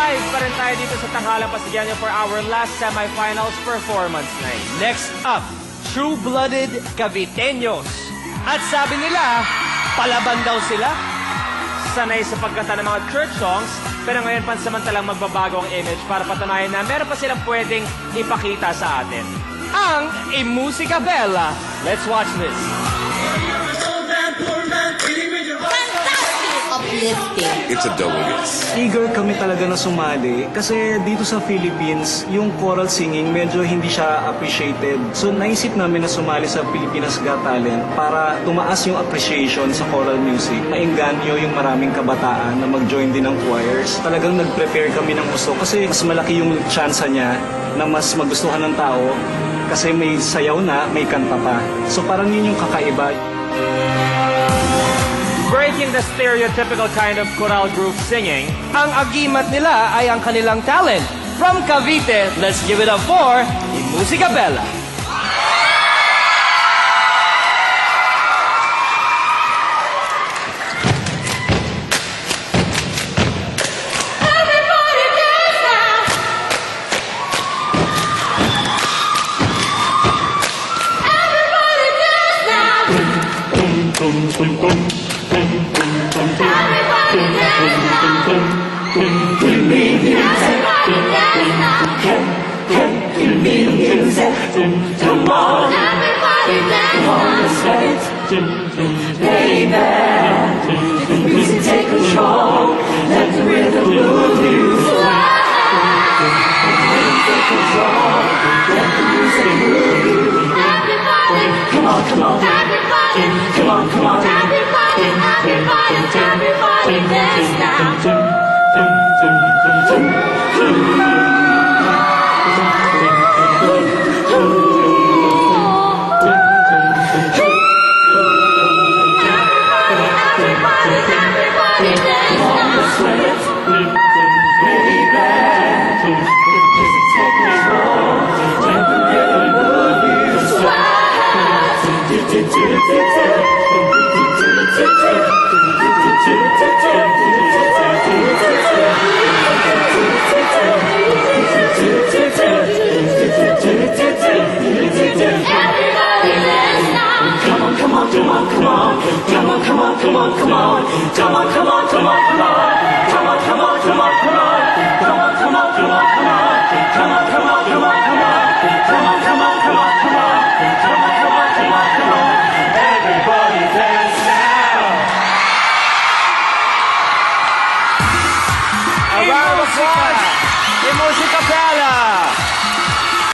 Live pa rin tayo dito sa Tanghalang Pasigyan for our last semifinals performance night. Next up, True-Blooded Caviteños. At sabi nila, palaban daw sila. Sanay sa pagkanta ng mga church songs, pero ngayon pansamantalang magbabago ang image para patunayan na meron pa silang pwedeng ipakita sa atin. Ang Imusika Bella. Let's watch this. Uplifting. It's a double yes. Eager kami talaga na sumali kasi dito sa Philippines, yung choral singing medyo hindi siya appreciated. So naisip namin na sumali sa Pilipinas Got Talent para tumaas yung appreciation sa choral music. Maengganyo yung maraming kabataan na mag-join din ng choirs. Talagang nag-prepare kami ng gusto kasi mas malaki yung tsansa niya na mas magustuhan ng tao kasi may sayaw na, may kanta pa. So parang yun yung kakaiba. Breaking the stereotypical kind of choral group singing, ang agimat nila ay ang kanilang talent. From Cavite, let's give it up for Imusika Bella. Come on, everybody dance, baby. Let the music take control. Let the rhythm move you. Take control. Let the music move you. Everybody, come on, come on. Everybody, come on, come on. Everybody, everybody, everybody dance now. A round of applause